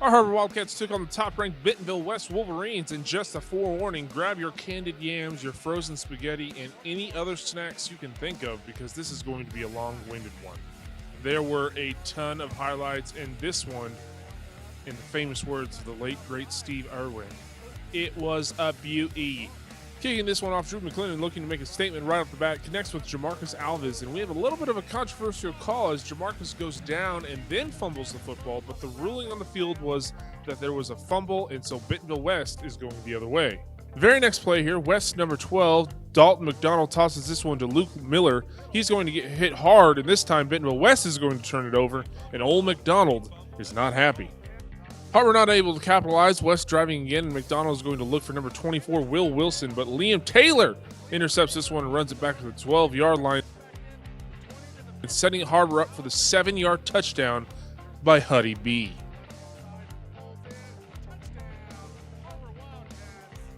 Our Har-Ber Wildcats took on the top-ranked Bentonville West Wolverines, and just a forewarning, grab your candied yams, your frozen spaghetti, and any other snacks you can think of because this is going to be a long-winded one. There were a ton of highlights in this one, in the famous words of the late, great Steve Irwin. It was a beauty. Kicking this one off, Drew McClendon looking to make a statement right off the bat, connects with Jamarcus Alves, and we have a little bit of a controversial call as Jamarcus goes down and then fumbles the football, but the ruling on the field was that there was a fumble, and so Bentonville West is going the other way. The very next play here, West number 12, Dalton McDonald tosses this one to Luke Miller. He's going to get hit hard, and this time Bentonville West is going to turn it over, and old McDonald is not happy. Har-Ber not able to capitalize. West driving again, and McDonald is going to look for number 24, Will Wilson, but Liam Taylor intercepts this one and runs it back to the 12-yard line, and setting Har-Ber up for the 7-yard touchdown by Har-Ber.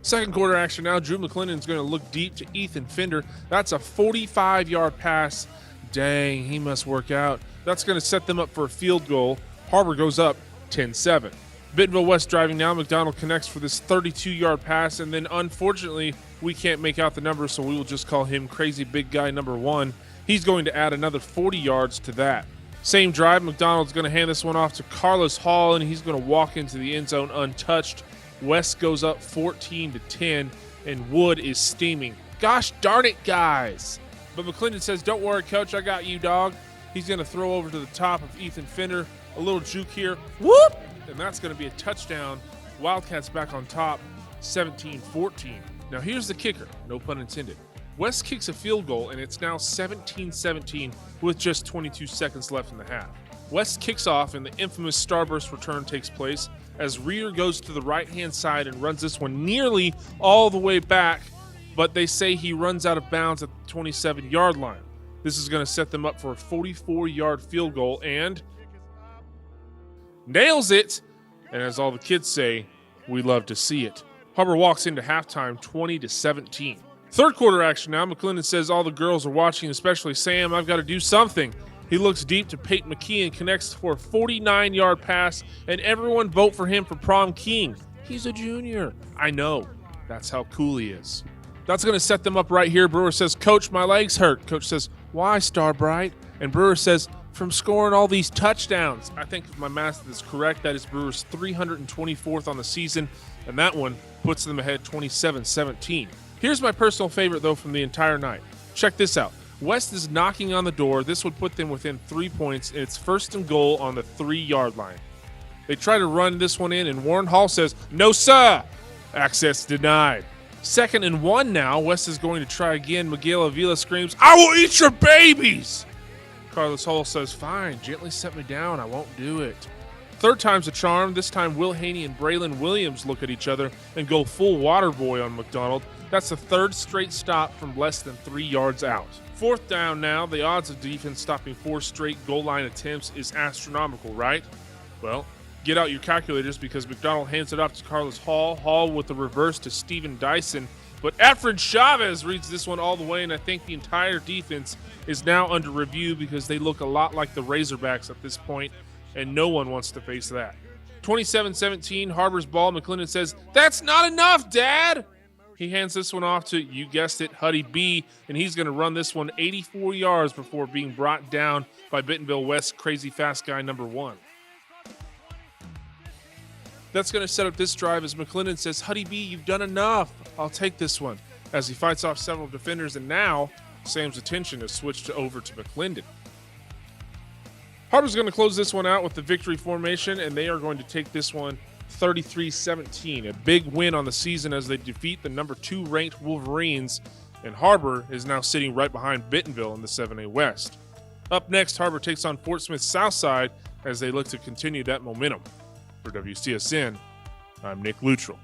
Second quarter action now. Drew McClendon is going to look deep to Ethan Fender. That's a 45-yard pass. Dang, he must work out. That's going to set them up for a field goal. Har-Ber goes up 10-7. Bentonville West driving now. McDonald connects for this 32-yard pass, and then unfortunately we can't make out the numbers, so we will just call him crazy big guy number 1. He's going to add another 40 yards to that. Same drive, McDonald's going to hand this one off to Carlos Hall, and he's going to walk into the end zone untouched. West goes up 14-10, and Wood is steaming. Gosh darn it, guys. But McClendon says, don't worry, coach, I got you, dog. He's going to throw over to the top of Ethan Fender. A little juke here. Whoop! And that's going to be a touchdown. Wildcats back on top, 17-14. Now here's the kicker, no pun intended. West kicks a field goal, and it's now 17-17 with just 22 seconds left in the half. West kicks off, and the infamous starburst return takes place as Rear goes to the right-hand side and runs this one nearly all the way back, but they say he runs out of bounds at the 27-yard line. This is going to set them up for a 44-yard field goal, and nails it, and as all the kids say, we love to see it. Har-Ber walks into halftime 20-17. Third quarter action now. McClendon says all the girls are watching, especially Sam. I've got to do something. He looks deep to Peyton McKee and connects for a 49-yard pass, and everyone vote for him for prom king. He's a junior. I know. That's how cool he is. That's going to set them up right here. Brewer says, Coach, my legs hurt. Coach says, why, Starbright? And Brewer says, from scoring all these touchdowns. I think if my math is correct, that is Brewer's 324th on the season, and that one puts them ahead 27-17. Here's my personal favorite, though, from the entire night. Check this out. West is knocking on the door. This would put them within 3 points, and it's first and goal on the 3-yard line. They try to run this one in, and Warren Hall says, no, sir. Access denied. 2nd and 1 now. West is going to try again. Miguel Avila screams, I will eat your babies. Carlos Hall says, fine, gently set me down. I won't do it. Third time's a charm. This time Will Haney and Braylon Williams look at each other and go full water boy on McDonald. That's the third straight stop from less than 3 yards out. Fourth down now. The odds of defense stopping 4 straight goal line attempts is astronomical, right? Well, get out your calculators because McDonald hands it off to Carlos Hall. Hall with the reverse to Steven Dyson. But Efren Chavez reads this one all the way, and I think the entire defense is now under review because they look a lot like the Razorbacks at this point, and no one wants to face that. 27-17, Har-Ber's ball. McClendon says, that's not enough, Dad! He hands this one off to, you guessed it, Har-Ber, and he's going to run this one 84 yards before being brought down by Bentonville West crazy fast guy number 1. That's going to set up this drive as McClendon says, Har-Ber, you've done enough. I'll take this one. As he fights off several defenders, and now Sam's attention is switched over to McClendon. Har-Ber's going to close this one out with the victory formation, and they are going to take this one 33-17. A big win on the season as they defeat the number 2 ranked Wolverines, and Har-Ber is now sitting right behind Bentonville in the 7A West. Up next, Har-Ber takes on Fort Smith Southside as they look to continue that momentum. For WCSN, I'm Nick Luttrell.